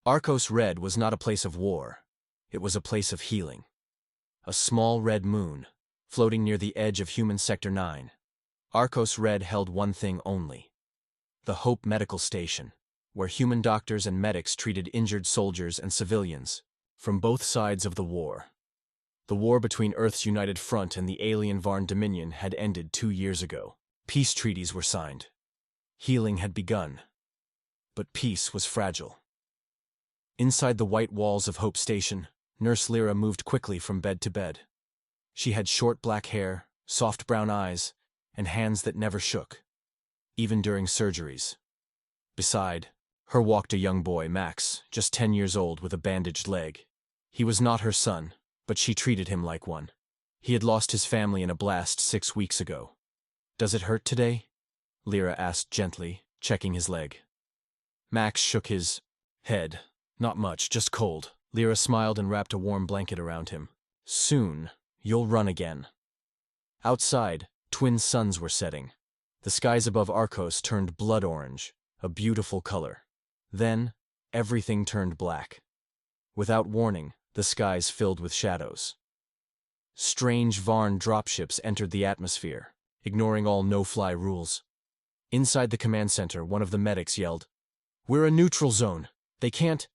Arkos Red was not a place of war. It was a place of healing. A small red moon, floating near the edge of human Sector 9. Arkos Red held one thing only: the Hope Medical Station, where human doctors and medics treated injured soldiers and civilians from both sides of the war. The war between Earth's United Front and the alien Varn Dominion had ended 2 years ago. Peace treaties were signed. Healing had begun. But peace was fragile. Inside the white walls of Hope Station, Nurse Lyra moved quickly from bed to bed. She had short black hair, soft brown eyes, and hands that never shook, even during surgeries. Beside her walked a young boy, Max, just 10 years old with a bandaged leg. He was not her son, but she treated him like one. He had lost his family in a blast 6 weeks ago. "Does it hurt today?" Lyra asked gently, checking his leg. Max shook his head. "Not much, just cold." Lyra smiled and wrapped a warm blanket around him. "Soon, you'll run again." Outside, twin suns were setting. The skies above Arkos turned blood orange, a beautiful color. Then, everything turned black. Without warning, the skies filled with shadows. Strange Varn dropships entered the atmosphere, ignoring all no-fly rules. Inside the command center, one of the medics yelled, "We're a neutral zone. They can't—"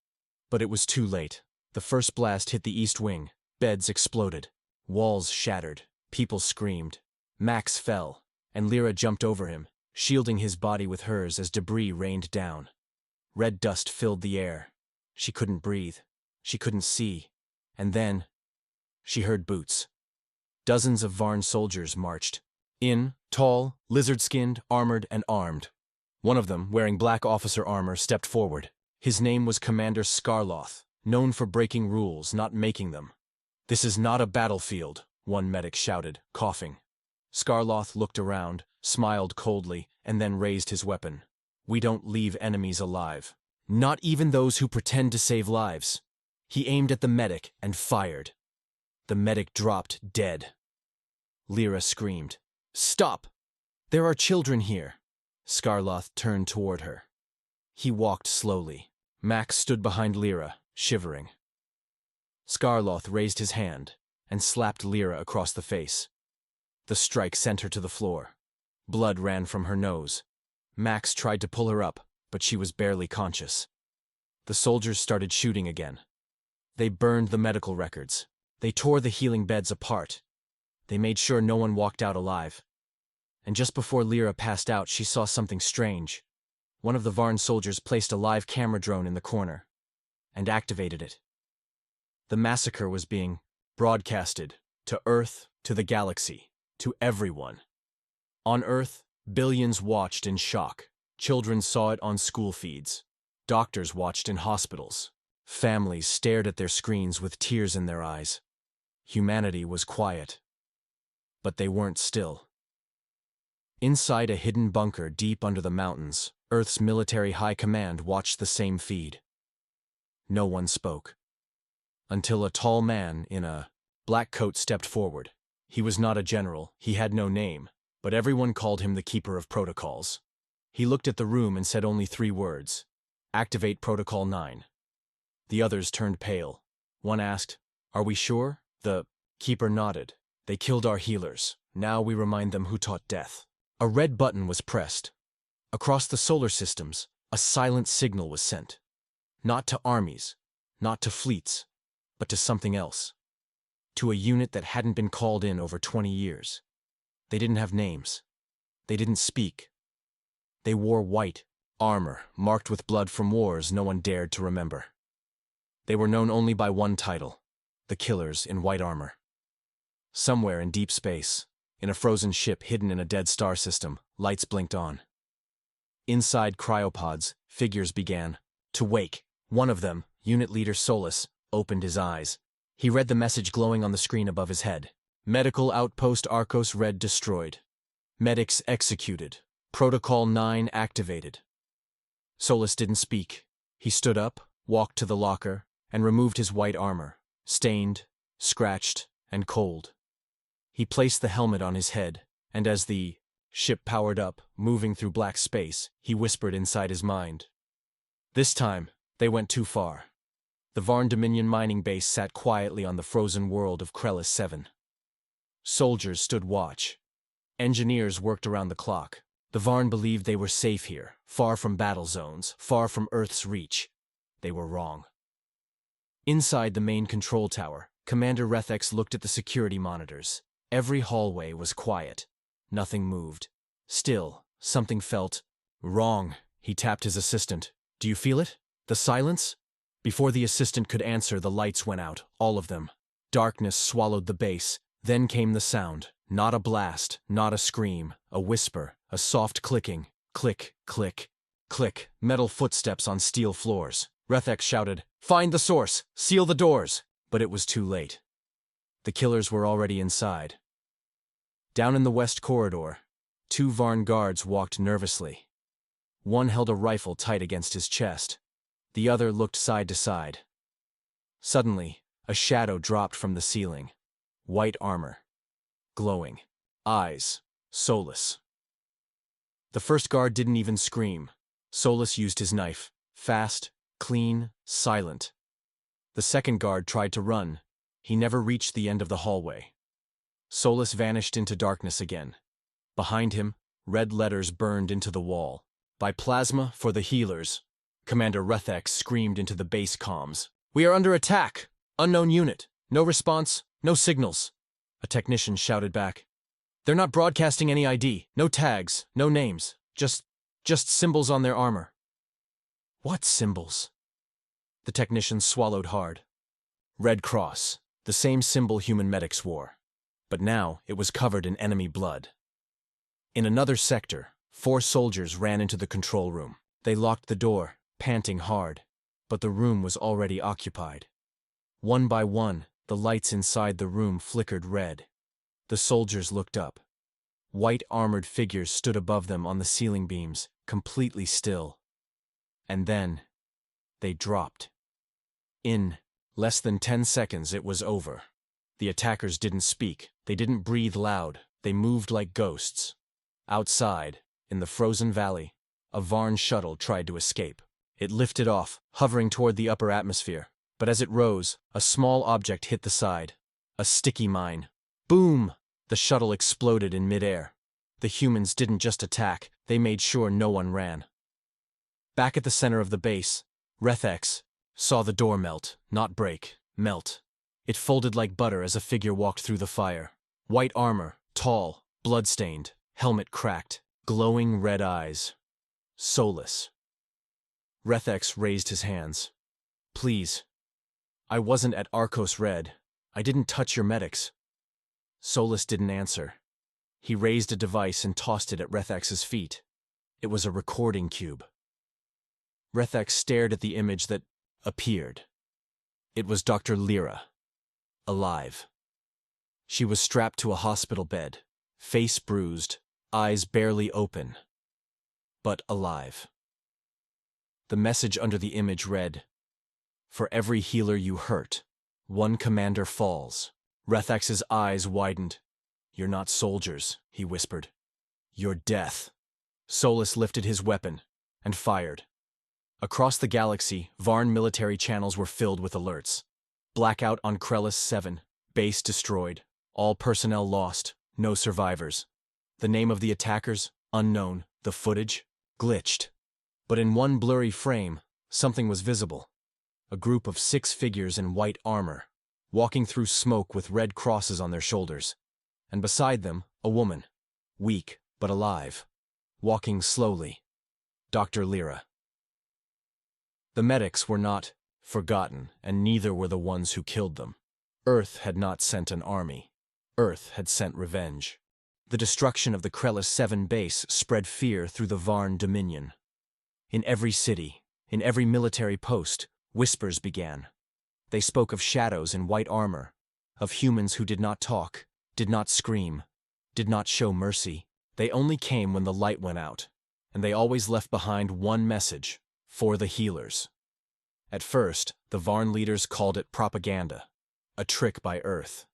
But it was too late. The first blast hit the east wing. Beds exploded. Walls shattered. People screamed. Max fell, and Lyra jumped over him, shielding his body with hers as debris rained down. Red dust filled the air. She couldn't breathe. She couldn't see. And then, she heard boots. Dozens of Varn soldiers marched in, tall, lizard-skinned, armored, and armed. One of them, wearing black officer armor, stepped forward. His name was Commander Skarloth, known for breaking rules, not making them. "This is not a battlefield," one medic shouted, coughing. Skarloth looked around, smiled coldly, and then raised his weapon. "We don't leave enemies alive. Not even those who pretend to save lives." He aimed at the medic and fired. The medic dropped dead. Lyra screamed, "Stop! There are children here." Skarloth turned toward her. He walked slowly. Max stood behind Lyra, shivering. Skarloth raised his hand and slapped Lyra across the face. The strike sent her to the floor. Blood ran from her nose. Max tried to pull her up, but she was barely conscious. The soldiers started shooting again. They burned the medical records. They tore the healing beds apart. They made sure no one walked out alive. And just before Lyra passed out, she saw something strange. One of the Varn soldiers placed a live camera drone in the corner and activated it. The massacre was being broadcasted to Earth, to the galaxy, to everyone. On Earth, billions watched in shock. Children saw it on school feeds. Doctors watched in hospitals. Families stared at their screens with tears in their eyes. Humanity was quiet. But they weren't still. Inside a hidden bunker deep under the mountains, Earth's military high command watched the same feed. No one spoke. Until a tall man in a black coat stepped forward. He was not a general, he had no name, but everyone called him the Keeper of Protocols. He looked at the room and said only 3 words: "Activate Protocol 9. The others turned pale. One asked, "Are we sure?" The Keeper nodded. "They killed our healers. Now we remind them who taught death." A red button was pressed. Across the solar systems, a silent signal was sent. Not to armies, not to fleets, but to something else. To a unit that hadn't been called in over 20 years. They didn't have names. They didn't speak. They wore white armor, marked with blood from wars no one dared to remember. They were known only by one title: the Killers in White Armor. Somewhere in deep space, in a frozen ship hidden in a dead star system, lights blinked on. Inside cryopods, figures began to wake. One of them, Unit Leader Solus, opened his eyes. He read the message glowing on the screen above his head. "Medical outpost Arkos Red destroyed. Medics executed. Protocol 9 activated." Solus didn't speak. He stood up, walked to the locker, and removed his white armor, stained, scratched, and cold. He placed the helmet on his head, and as the ship powered up, moving through black space, he whispered inside his mind, "This time, They went too far. The Varn Dominion mining base sat quietly on the frozen world of Krellis 7. Soldiers stood watch. Engineers worked around the clock. The Varn believed they were safe here, far from battle zones, far from Earth's reach. They were wrong. Inside the main control tower, Commander Rethex looked at the security monitors. Every hallway was quiet. Nothing moved. Still, something felt wrong. He tapped his assistant. "Do you feel it? The silence?" Before the assistant could answer, the lights went out, all of them. Darkness swallowed the base. Then came the sound. Not a blast, not a scream, a whisper, a soft clicking. Click, click, click. Metal footsteps on steel floors. Rethex shouted, "Find the source! Seal the doors!" But it was too late. The killers were already inside. Down in the west corridor, 2 Varn guards walked nervously. One held a rifle tight against his chest. The other looked side to side. Suddenly, a shadow dropped from the ceiling. White armor. Glowing. Eyes. Solus. The first guard didn't even scream. Solus used his knife. Fast, clean, silent. The second guard tried to run. He never reached the end of the hallway. Solus vanished into darkness again. Behind him, red letters burned into the wall. "By plasma for the healers." Commander Rethex screamed into the base comms. "We are under attack! Unknown unit. No response, no signals." A technician shouted back. "They're not broadcasting any ID. No tags, no names. Just symbols on their armor." "What symbols?" The technician swallowed hard. Red Cross, the same symbol human medics wore. But now it was covered in enemy blood. In another sector, 4 soldiers ran into the control room. They locked the door, panting hard, but the room was already occupied. One by one, the lights inside the room flickered red. The soldiers looked up. White armored figures stood above them on the ceiling beams, completely still. And then, they dropped. In less than 10 seconds, it was over. The attackers didn't speak, they didn't breathe loud, they moved like ghosts. Outside, in the frozen valley, a Varn shuttle tried to escape. It lifted off, hovering toward the upper atmosphere. But as it rose, a small object hit the side. A sticky mine. Boom! The shuttle exploded in midair. The humans didn't just attack, they made sure no one ran. Back at the center of the base, Rethex saw the door melt, not break, melt. It folded like butter as a figure walked through the fire. White armor, tall, blood-stained, helmet cracked, glowing red eyes. Solus. Rethex raised his hands. "Please. I wasn't at Arkos Red. I didn't touch your medics." Solus didn't answer. He raised a device and tossed it at Rethex's feet. It was a recording cube. Rethex stared at the image that appeared. It was Dr. Lyra. Alive. She was strapped to a hospital bed, face bruised, eyes barely open, but alive. The message under the image read, "For every healer you hurt, 1 commander falls." Rethex's eyes widened. "You're not soldiers," he whispered. "You're death." Solus lifted his weapon and fired. Across the galaxy, Varn military channels were filled with alerts. Blackout on Krellis 7, base destroyed, all personnel lost, no survivors. The name of the attackers, unknown, the footage, glitched. But in one blurry frame, something was visible. A group of 6 figures in white armor, walking through smoke with red crosses on their shoulders. And beside them, a woman, weak but alive, walking slowly. Dr. Lyra. The medics were not forgotten, and neither were the ones who killed them. Earth had not sent an army. Earth had sent revenge. The destruction of the Krellis 7 base spread fear through the Varn Dominion. In every city, in every military post, whispers began. They spoke of shadows in white armor, of humans who did not talk, did not scream, did not show mercy. They only came when the light went out, and they always left behind one message: for the healers. At first, the Varn leaders called it propaganda, a trick by Earth.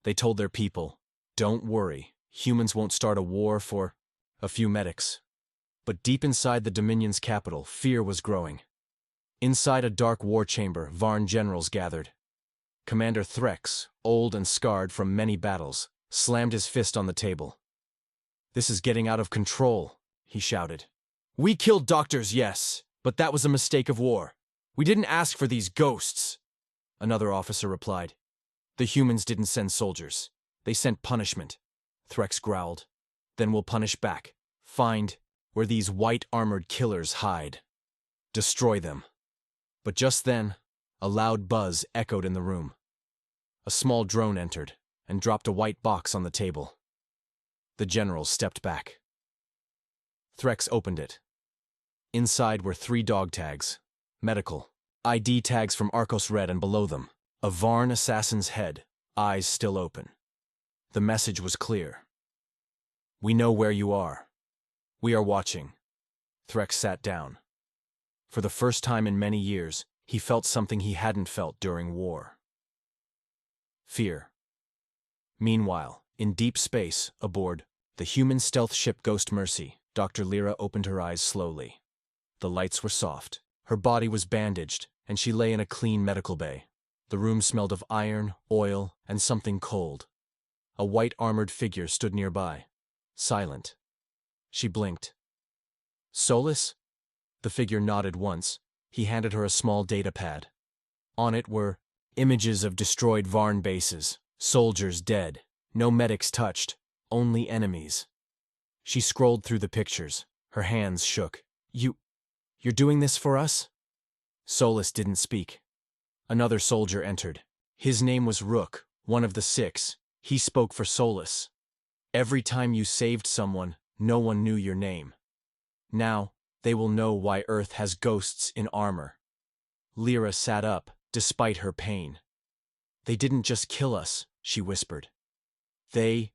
They told their people, "Don't worry, humans won't start a war for a few medics." But deep inside the Dominion's capital, fear was growing. Inside a dark war chamber, Varn generals gathered. Commander Threx, old and scarred from many battles, slammed his fist on the table. "This is getting out of control," he shouted. "We killed doctors, yes, but that was a mistake of war. We didn't ask for these ghosts," another officer replied. "The humans didn't send soldiers. They sent punishment," Threx growled. "Then we'll punish back. Find where these white-armored killers hide. Destroy them." But just then, a loud buzz echoed in the room. A small drone entered and dropped a white box on the table. The generals stepped back. Threx opened it. Inside were 3 dog tags, medical, ID tags from Arkos Red, and below them, a Varn assassin's head, eyes still open. The message was clear. "We know where you are. We are watching." Threx sat down. For the first time in many years, he felt something he hadn't felt during war. Fear. Meanwhile, in deep space, aboard the human stealth ship Ghost Mercy, Dr. Lyra opened her eyes slowly. The lights were soft. Her body was bandaged, and she lay in a clean medical bay. The room smelled of iron, oil, and something cold. A white-armored figure stood nearby, silent. She blinked. "Solus?" The figure nodded once. He handed her a small data pad. On it were images of destroyed Varn bases, soldiers dead, no medics touched, only enemies. She scrolled through the pictures. Her hands shook. You're doing this for us?" Solus didn't speak. Another soldier entered. His name was Rook, one of the 6. He spoke for Solus. "Every time you saved someone, no one knew your name. Now, they will know why Earth has ghosts in armor." Lyra sat up, despite her pain. "They didn't just kill us," she whispered. "They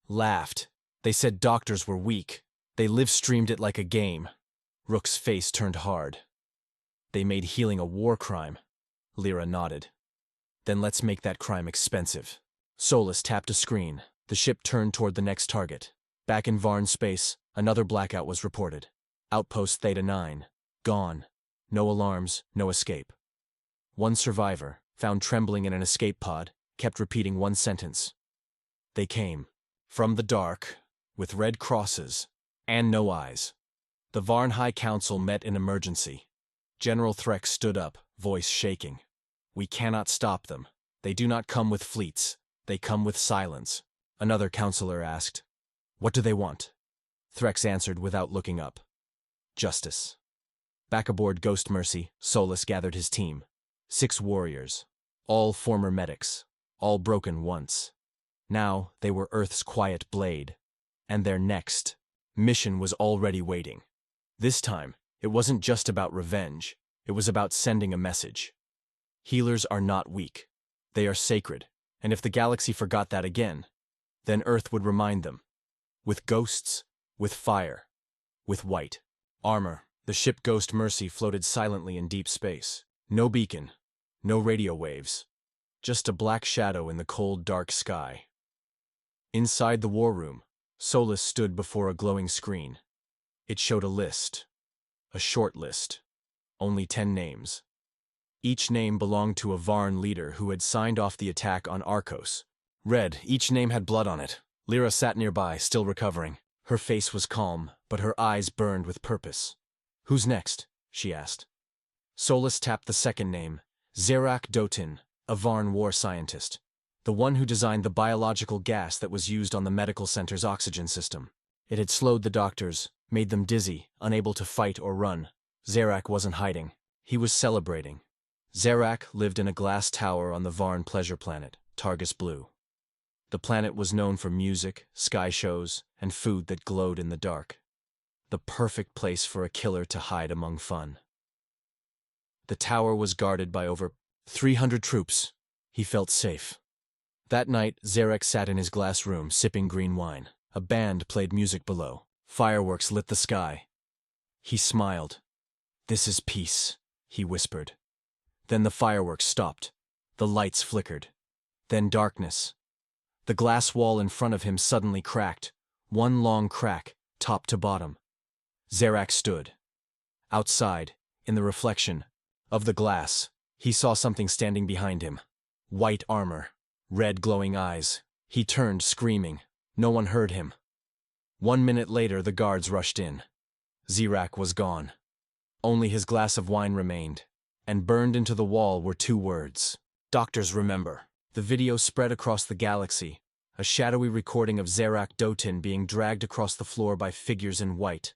laughed. They said doctors were weak. They live-streamed it like a game." Rook's face turned hard. "They made healing a war crime." Lyra nodded. "Then let's make that crime expensive." Solus tapped a screen. The ship turned toward the next target. Back in Varn space, another blackout was reported. Outpost Theta 9. Gone. No alarms, no escape. One survivor, found trembling in an escape pod, kept repeating one sentence. "They came. From the dark, with red crosses, and no eyes." The Varn High Council met in emergency. General Threx stood up, voice shaking. "We cannot stop them. They do not come with fleets. They come with silence." Another counselor asked, "What do they want?" Threx answered without looking up. "Justice." Back aboard Ghost Mercy, Solus gathered his team. 6 warriors. All former medics. All broken once. Now they were Earth's quiet blade. And their next mission was already waiting. This time, it wasn't just about revenge. It was about sending a message. Healers are not weak. They are sacred. And if the galaxy forgot that again, then Earth would remind them. With ghosts, with fire, with white armor, the ship Ghost Mercy floated silently in deep space. No beacon, no radio waves. Just a black shadow in the cold, dark sky. Inside the war room, Solus stood before a glowing screen. It showed a list. A short list. Only 10 names. Each name belonged to a Varn leader who had signed off the attack on Arkos Red. Each name had blood on it. Lyra sat nearby, still recovering. Her face was calm, but her eyes burned with purpose. "Who's next?" she asked. Solus tapped the second name, Zerak Dotin, a Varn war scientist. The one who designed the biological gas that was used on the medical center's oxygen system. It had slowed the doctors, made them dizzy, unable to fight or run. Zerak wasn't hiding. He was celebrating. Zerak lived in a glass tower on the Varn pleasure planet, Targus Blue. The planet was known for music, sky shows, and food that glowed in the dark. The perfect place for a killer to hide among fun. The tower was guarded by over 300 troops. He felt safe. That night, Zerak sat in his glass room, sipping green wine. A band played music below. Fireworks lit the sky. He smiled. "This is peace," he whispered. Then the fireworks stopped. The lights flickered. Then darkness. The glass wall in front of him suddenly cracked. One long crack, top to bottom. Zerak stood. Outside, in the reflection, Of the glass, he saw something standing behind him. White armor, red glowing eyes. He turned, screaming. No one heard him. 1 minute later, the guards rushed in. Zirak was gone. Only his glass of wine remained, and burned into the wall were 2 words. Doctors remember. The video spread across the galaxy, a shadowy recording of Zerak Dotin being dragged across the floor by figures in white.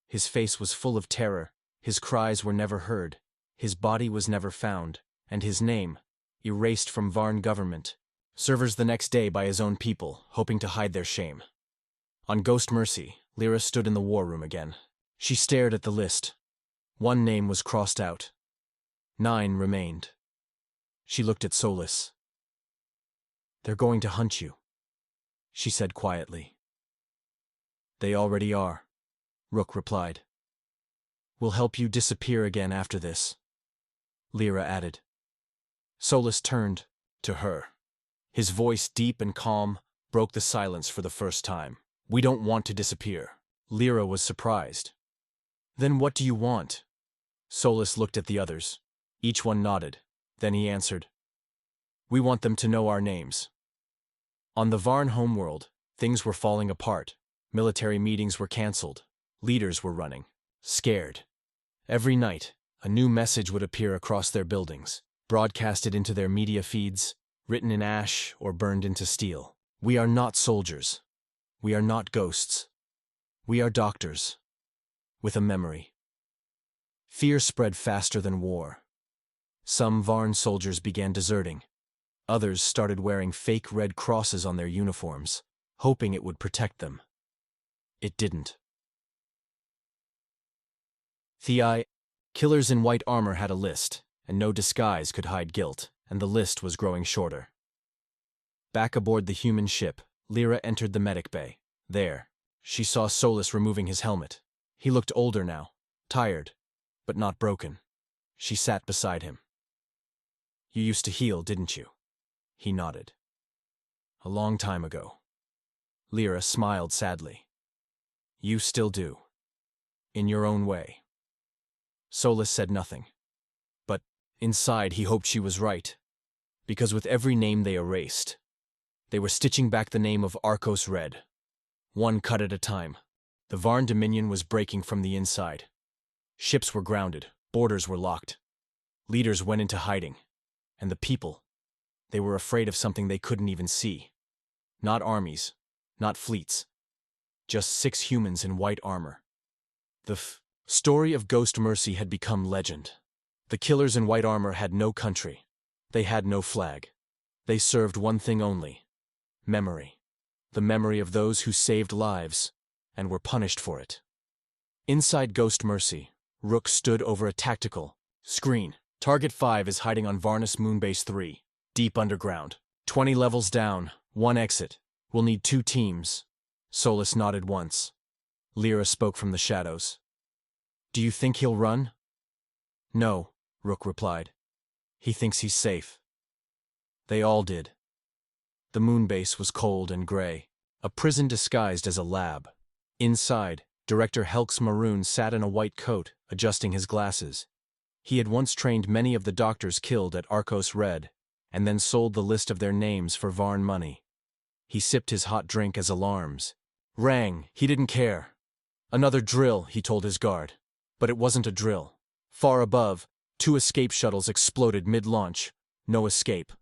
His face was full of terror, his cries were never heard, his body was never found, and his name, erased from Varn government. Servers the next day by his own people, hoping to hide their shame. On Ghost Mercy, Lyra stood in the war room again. She stared at the list. 1 name was crossed out. 9 remained. She looked at Solus. "They're going to hunt you," she said quietly. "They already are," Rook replied. "We'll help you disappear again after this," Lyra added. Solus turned to her. His voice, deep and calm, broke the silence for the first time. "We don't want to disappear." Lyra was surprised. "Then what do you want?" Solus looked at the others. Each one nodded. Then he answered. "We want them to know our names." On the Varn homeworld, things were falling apart. Military meetings were cancelled. Leaders were running, scared. Every night, a new message would appear across their buildings, broadcasted into their media feeds, written in ash or burned into steel. "We are not soldiers. We are not ghosts. We are doctors. With a memory." Fear spread faster than war. Some Varn soldiers began deserting. Others started wearing fake red crosses on their uniforms, hoping it would protect them. It didn't. The killers in white armor had a list, and no disguise could hide guilt, and the list was growing shorter. Back aboard the human ship, Lyra entered the medic bay. There, she saw Solus removing his helmet. He looked older now, tired, but not broken. She sat beside him. "You used to heal, didn't you?" He nodded. "A long time ago." Lyra smiled sadly. "You still do. In your own way." Solus said nothing. But inside he hoped she was right. Because with every name they erased, they were stitching back the name of Arkos Red. 1 cut at a time. The Varn Dominion was breaking from the inside. Ships were grounded, borders were locked. Leaders went into hiding. And the people, they were afraid of something they couldn't even see. Not armies, not fleets. Just 6 humans in white armor. The story of Ghost Mercy had become legend. The killers in white armor had no country. They had no flag. They served one thing only: memory. The memory of those who saved lives and were punished for it. Inside Ghost Mercy, Rook stood over a tactical screen. Target 5 is hiding on Varnus Moonbase 3, deep underground. 20 levels down, 1 exit. We'll need 2 teams. Solus nodded once. Lyra spoke from the shadows. "Do you think he'll run?" "No," Rook replied. "He thinks he's safe." They all did. The moonbase was cold and gray, a prison disguised as a lab. Inside, Director Helks Maroon sat in a white coat, adjusting his glasses. He had once trained many of the doctors killed at Arkos Red, and then sold the list of their names for Varn money. He sipped his hot drink as alarms rang. He didn't care. "Another drill," he told his guard. But it wasn't a drill. Far above, 2 escape shuttles exploded mid-launch. No escape.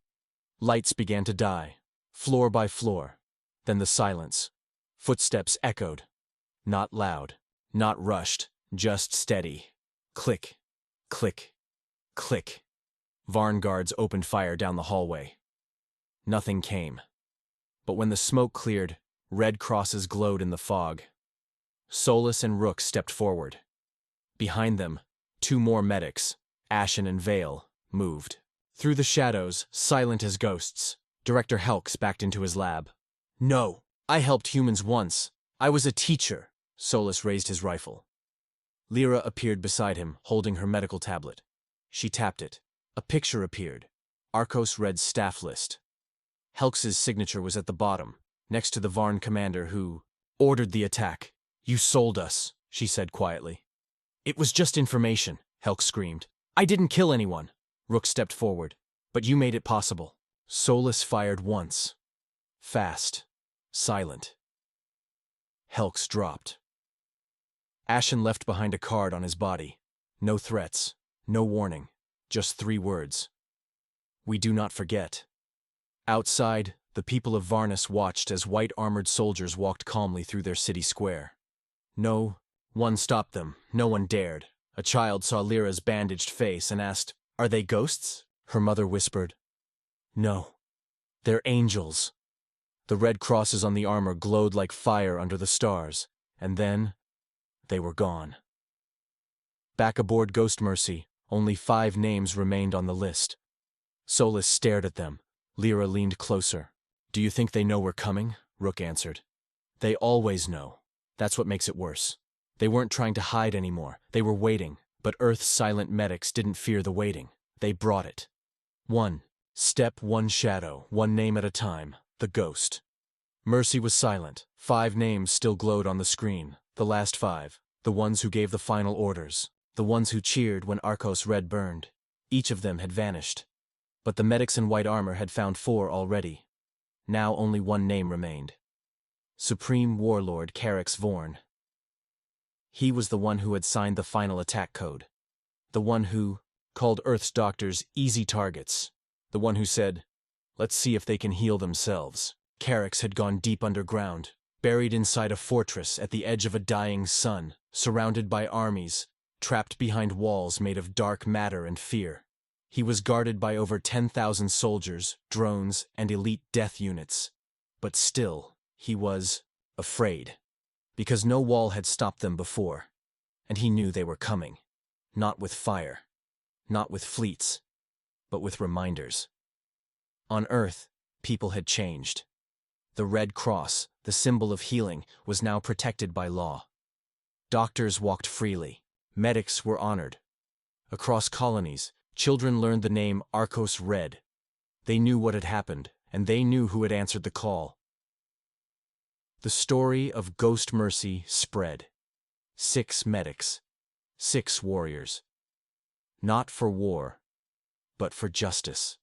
Lights began to die, floor by floor. Then the silence. Footsteps echoed. Not loud, not rushed, just steady. Click, click, click. Varn guards opened fire down the hallway. Nothing came. But when the smoke cleared, red crosses glowed in the fog. Solus and Rook stepped forward. Behind them, 2 more medics, Ashen and Vale, moved. Through the shadows, silent as ghosts, Director Helks backed into his lab. "No, I helped humans once. I was a teacher." Solus raised his rifle. Lyra appeared beside him, holding her medical tablet. She tapped it. A picture appeared. Arkos Red's staff list. Helks's signature was at the bottom, next to the Varn commander who ordered the attack. "You sold us," she said quietly. "It was just information," Helks screamed. I didn't kill anyone. Rook stepped forward. But you made it possible. Solus fired once. Fast. Silent. Helks dropped. Ashen left behind a card on his body. No threats. No warning. Just 3 words. We do not forget. Outside, the people of Varnus watched as white-armored soldiers walked calmly through their city square. No one stopped them. No one dared. A child saw Lyra's bandaged face and asked, "Are they ghosts?" Her mother whispered, "No. They're angels." The red crosses on the armor glowed like fire under the stars, and then they were gone. Back aboard Ghost Mercy, only 5 names remained on the list. Solus stared at them. Lyra leaned closer. "Do you think they know we're coming?" Rook answered. "They always know. That's what makes it worse. They weren't trying to hide anymore. They were waiting, but Earth's silent medics didn't fear the waiting. They brought it. 1 step, 1 shadow, 1 name at a time. The ghost." Mercy was silent. 5 names still glowed on the screen. The last 5. The ones who gave the final orders. The ones who cheered when Arkos Red burned. Each of them had vanished. But the medics in white armor had found 4 already. Now only 1 name remained. Supreme Warlord Caryx Vorn. He was the one who had signed the final attack code. The one who called Earth's doctors easy targets. The one who said, "Let's see if they can heal themselves." Caryx had gone deep underground, buried inside a fortress at the edge of a dying sun, surrounded by armies, trapped behind walls made of dark matter and fear. He was guarded by over 10,000 soldiers, drones, and elite death units. But still, he was afraid. Because no wall had stopped them before. And he knew they were coming. Not with fire. Not with fleets. But with reminders. On Earth, people had changed. The Red Cross, the symbol of healing, was now protected by law. Doctors walked freely. Medics were honored. Across colonies, children learned the name Arkos Red. They knew what had happened, and they knew who had answered the call. The story of Ghost Mercy spread. 6 medics. 6 warriors. Not for war, but for justice.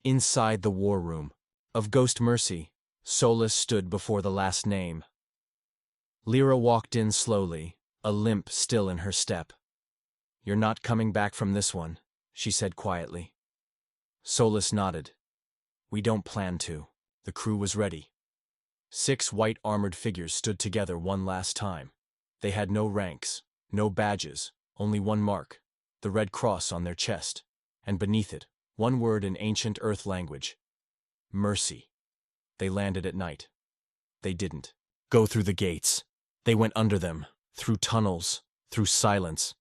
Inside the war room of Ghost Mercy, Solus stood before the last name. Lyra walked in slowly, a limp still in her step. "You're not coming back from this one," she said quietly. Solus nodded. "We don't plan to." The crew was ready. 6 white-armored figures stood together one last time. They had no ranks, no badges, only 1 mark, the Red Cross on their chest, and beneath it, 1 word in ancient Earth language. Mercy. They landed at night. They didn't go through the gates. They went under them, through tunnels, through silence.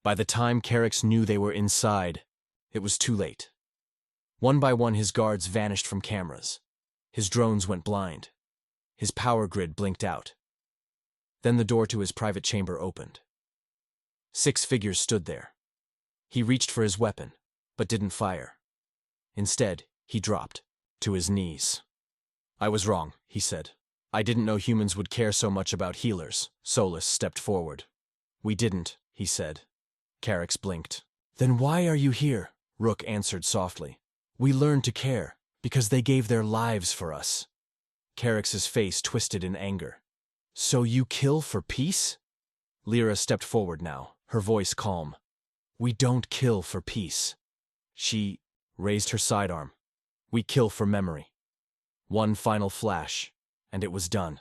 By the time Caryx knew they were inside, it was too late. One by one his guards vanished from cameras. His drones went blind. His power grid blinked out. Then the door to his private chamber opened. 6 figures stood there. He reached for his weapon, but didn't fire. Instead, he dropped to his knees. "I was wrong," he said. "I didn't know humans would care so much about healers." Solus stepped forward. "We didn't," he said. Caryx blinked. "Then why are you here?" Rook answered softly. "We learned to care, because they gave their lives for us." Caryx's face twisted in anger. "So you kill for peace?" Lyra stepped forward now, her voice calm. "We don't kill for peace." She raised her sidearm. "We kill for memory." 1 final flash, and it was done.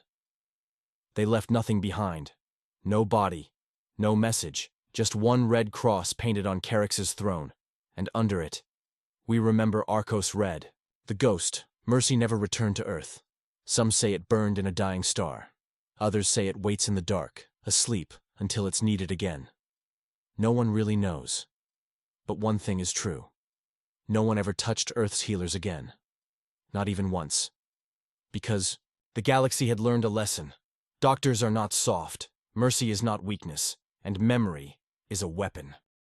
They left nothing behind. No body, no message, just 1 red cross painted on Caryx's throne, and under it, "We remember Arkos Red." The ghost, Mercy, never returned to Earth. Some say it burned in a dying star. Others say it waits in the dark, asleep, until it's needed again. No one really knows. But one thing is true. No one ever touched Earth's healers again. Not even once. Because the galaxy had learned a lesson. Doctors are not soft, mercy is not weakness, and memory is a weapon.